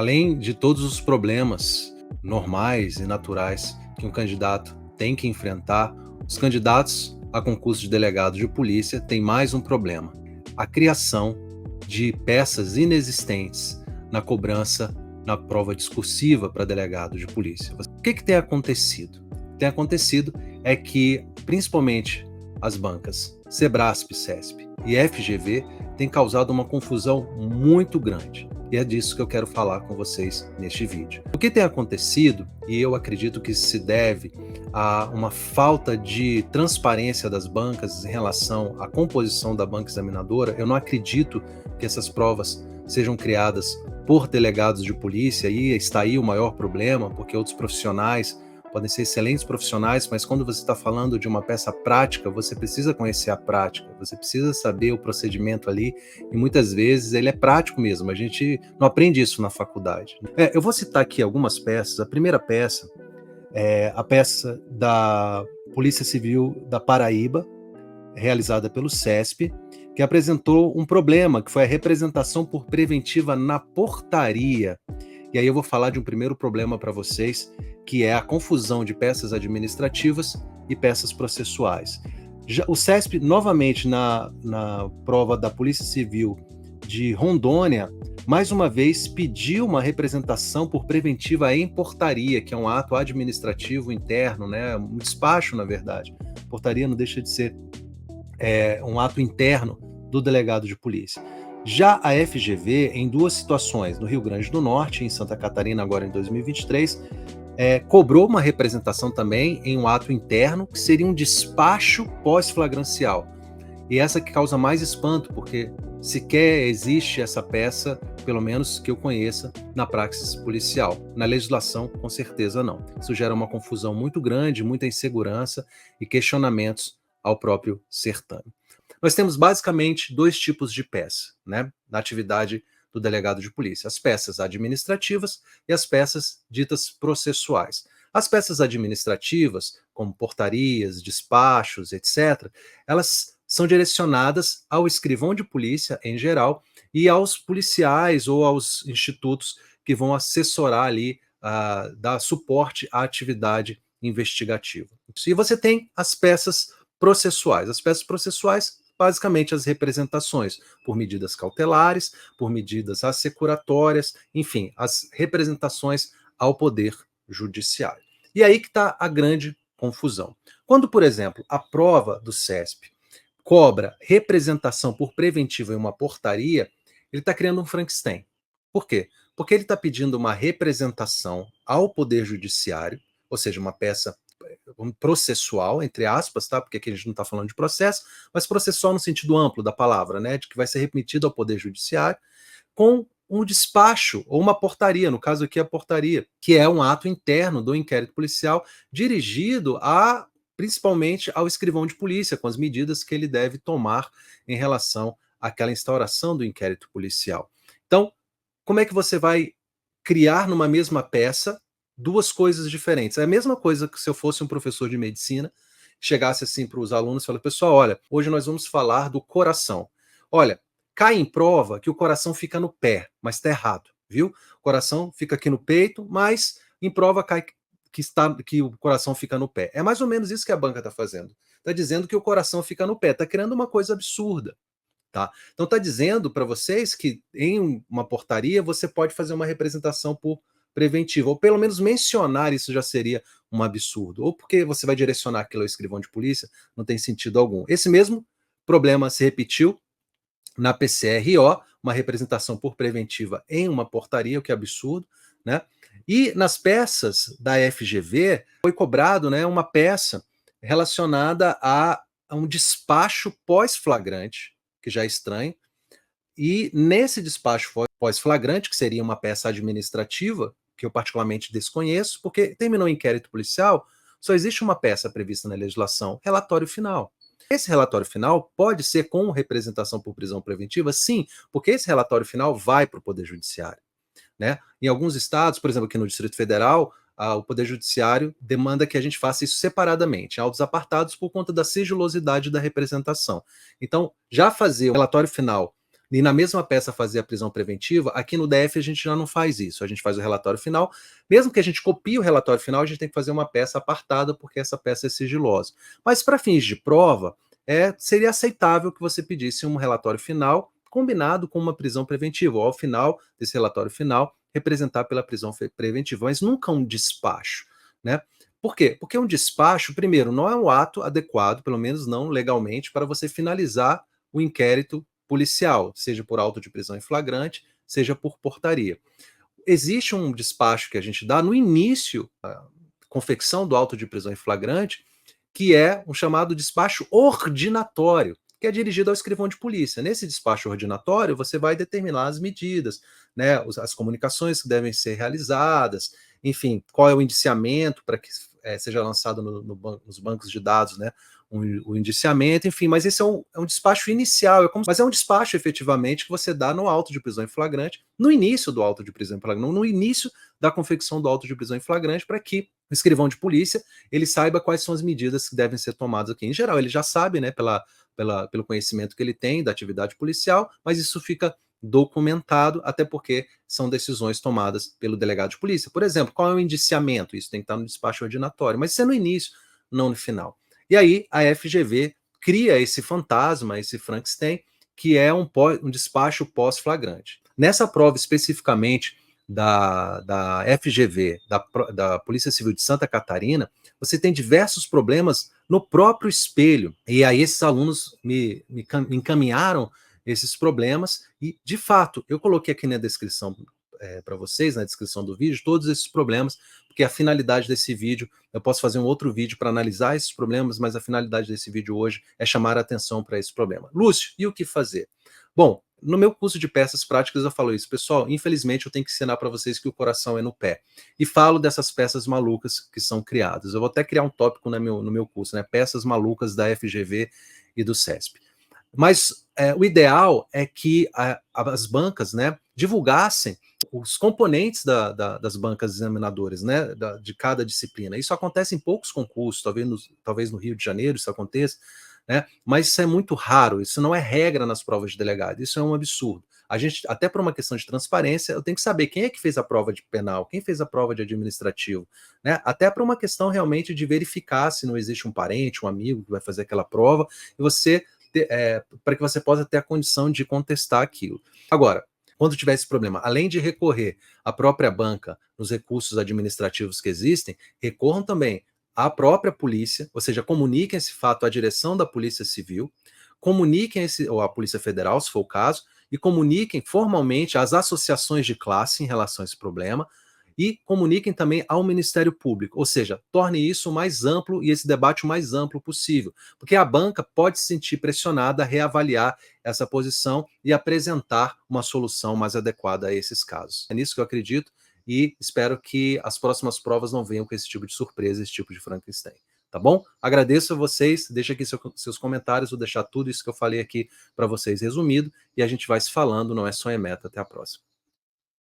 Além de todos os problemas normais e naturais que um candidato tem que enfrentar, os candidatos a concurso de delegado de polícia têm mais um problema: a criação de peças inexistentes na cobrança na prova discursiva para delegado de polícia. O que tem acontecido? O que tem acontecido é que, principalmente as bancas Sebrasp, CESP e FGV, têm causado uma confusão muito grande. E é disso que eu quero falar com vocês neste vídeo. O que tem acontecido, e eu acredito que se deve a uma falta de transparência das bancas em relação à composição da banca examinadora, eu não acredito que essas provas sejam criadas por delegados de polícia, e está aí o maior problema, porque outros profissionais podem ser excelentes profissionais, mas quando você está falando de uma peça prática, você precisa conhecer a prática, você precisa saber o procedimento ali, e muitas vezes ele é prático mesmo, a gente não aprende isso na faculdade. Eu vou citar aqui algumas peças. A primeira peça é a peça da Polícia Civil da Paraíba, realizada pelo CESP, que apresentou um problema, que foi a representação por preventiva na portaria. E aí eu vou falar de um primeiro problema para vocês, que é a confusão de peças administrativas e peças processuais. O CESP, novamente, na prova da Polícia Civil de Rondônia, mais uma vez pediu uma representação por preventiva em portaria, que é um ato administrativo interno, né? Um despacho, na verdade. Portaria não deixa de ser um ato interno do delegado de polícia. Já a FGV, em duas situações, no Rio Grande do Norte e em Santa Catarina, agora em 2023, cobrou uma representação também em um ato interno, que seria um despacho pós-flagrancial. E essa que causa mais espanto, porque sequer existe essa peça, pelo menos que eu conheça, na praxis policial. Na legislação, com certeza não. Isso gera uma confusão muito grande, muita insegurança e questionamentos ao próprio certame. Nós temos basicamente dois tipos de peça, né, na atividade do delegado de polícia: as peças administrativas e as peças ditas processuais. As peças administrativas, como portarias, despachos, etc., elas são direcionadas ao escrivão de polícia, em geral, e aos policiais ou aos institutos que vão assessorar ali, dar suporte à atividade investigativa. E você tem as peças processuais. As peças processuais, basicamente as representações por medidas cautelares, por medidas assecuratórias, enfim, as representações ao Poder Judiciário. E aí que está a grande confusão. Quando, por exemplo, a prova do CESP cobra representação por preventiva em uma portaria, ele está criando um Frankenstein. Por quê? Porque ele está pedindo uma representação ao Poder Judiciário, ou seja, uma peça processual, entre aspas, tá? Porque aqui a gente não está falando de processo, mas processual no sentido amplo da palavra, né? De que vai ser remetido ao Poder Judiciário, com um despacho ou uma portaria, no caso aqui a portaria, que é um ato interno do inquérito policial dirigido principalmente ao escrivão de polícia, com as medidas que ele deve tomar em relação àquela instauração do inquérito policial. Então, como é que você vai criar numa mesma peça duas coisas diferentes? É a mesma coisa que se eu fosse um professor de medicina, chegasse assim para os alunos e falasse: pessoal, olha, hoje nós vamos falar do coração. Olha, cai em prova que o coração fica no pé, mas está errado, viu? O coração fica aqui no peito, mas em prova cai que o coração fica no pé. É mais ou menos isso que a banca está fazendo. Está dizendo que o coração fica no pé, está criando uma coisa absurda. Tá? Então está dizendo para vocês que em uma portaria você pode fazer uma representação por preventiva, ou pelo menos mencionar isso já seria um absurdo. Ou porque você vai direcionar aquilo ao escrivão de polícia, não tem sentido algum. Esse mesmo problema se repetiu na PCRO, uma representação por preventiva em uma portaria, o que é absurdo, né? E nas peças da FGV foi cobrado, né, uma peça relacionada a um despacho pós-flagrante, que já é estranho, e nesse despacho pós-flagrante, que seria uma peça administrativa, que eu particularmente desconheço, porque terminou o inquérito policial, só existe uma peça prevista na legislação: relatório final. Esse relatório final pode ser com representação por prisão preventiva? Sim, porque esse relatório final vai para o Poder Judiciário, né? Em alguns estados, por exemplo, aqui no Distrito Federal, o Poder Judiciário demanda que a gente faça isso separadamente, em autos apartados, por conta da sigilosidade da representação. Então, já fazer o relatório final e na mesma peça fazer a prisão preventiva, aqui no DF a gente já não faz isso, a gente faz o relatório final, mesmo que a gente copie o relatório final, a gente tem que fazer uma peça apartada, porque essa peça é sigilosa. Mas para fins de prova, seria aceitável que você pedisse um relatório final combinado com uma prisão preventiva, ou ao final desse relatório final, representar pela prisão preventiva, mas nunca um despacho, né? Por quê? Porque um despacho, primeiro, não é um ato adequado, pelo menos não legalmente, para você finalizar o inquérito policial, seja por auto de prisão em flagrante, seja por portaria. Existe um despacho que a gente dá no início da confecção do auto de prisão em flagrante, que é um chamado despacho ordinatório, que é dirigido ao escrivão de polícia. Nesse despacho ordinatório, você vai determinar as medidas, né, as comunicações que devem ser realizadas, enfim, qual é o indiciamento para que seja lançado nos bancos de dados, né, o indiciamento, enfim, mas esse é um despacho inicial, mas é um despacho efetivamente que você dá no auto de prisão em flagrante, no início do auto de prisão em flagrante, no início da confecção do auto de prisão em flagrante, para que o escrivão de polícia ele saiba quais são as medidas que devem ser tomadas aqui. Em geral, ele já sabe, né, pelo conhecimento que ele tem da atividade policial, mas isso fica documentado, até porque são decisões tomadas pelo delegado de polícia. Por exemplo, qual é o indiciamento? Isso tem que estar no despacho ordinatório, mas isso é no início, não no final. E aí a FGV cria esse fantasma, esse Frankenstein, que é um despacho pós-flagrante. Nessa prova especificamente da FGV, da Polícia Civil de Santa Catarina, você tem diversos problemas no próprio espelho. E aí esses alunos me encaminharam esses problemas e, de fato, eu coloquei aqui na descrição para vocês, na descrição do vídeo, todos esses problemas, porque a finalidade desse vídeo, eu posso fazer um outro vídeo para analisar esses problemas, mas a finalidade desse vídeo hoje é chamar a atenção para esse problema. Lúcio, e o que fazer? Bom, no meu curso de peças práticas eu falo isso, pessoal, infelizmente eu tenho que ensinar para vocês que o coração é no pé. E falo dessas peças malucas que são criadas. Eu vou até criar um tópico no meu curso, né? Peças malucas da FGV e do CESP. Mas o ideal é que as bancas, né, divulgassem os componentes das bancas examinadoras, né, de cada disciplina. Isso acontece em poucos concursos, talvez no Rio de Janeiro isso aconteça, né, mas isso é muito raro, isso não é regra nas provas de delegado, isso é um absurdo. A gente, até por uma questão de transparência, eu tenho que saber quem é que fez a prova de penal, quem fez a prova de administrativo, né, até por uma questão realmente de verificar se não existe um parente, um amigo que vai fazer aquela prova, e você para que você possa ter a condição de contestar aquilo. Agora, quando tiver esse problema, além de recorrer à própria banca nos recursos administrativos que existem, recorram também à própria polícia, ou seja, comuniquem esse fato à direção da Polícia Civil, comuniquem ou à Polícia Federal, se for o caso, e comuniquem formalmente às associações de classe em relação a esse problema, e comuniquem também ao Ministério Público, ou seja, torne isso mais amplo e esse debate o mais amplo possível, porque a banca pode se sentir pressionada a reavaliar essa posição e apresentar uma solução mais adequada a esses casos. É nisso que eu acredito e espero que as próximas provas não venham com esse tipo de surpresa, esse tipo de Frankenstein. Tá bom? Agradeço a vocês, deixa aqui seus comentários, vou deixar tudo isso que eu falei aqui para vocês resumido e a gente vai se falando, não é só em meta. Até a próxima.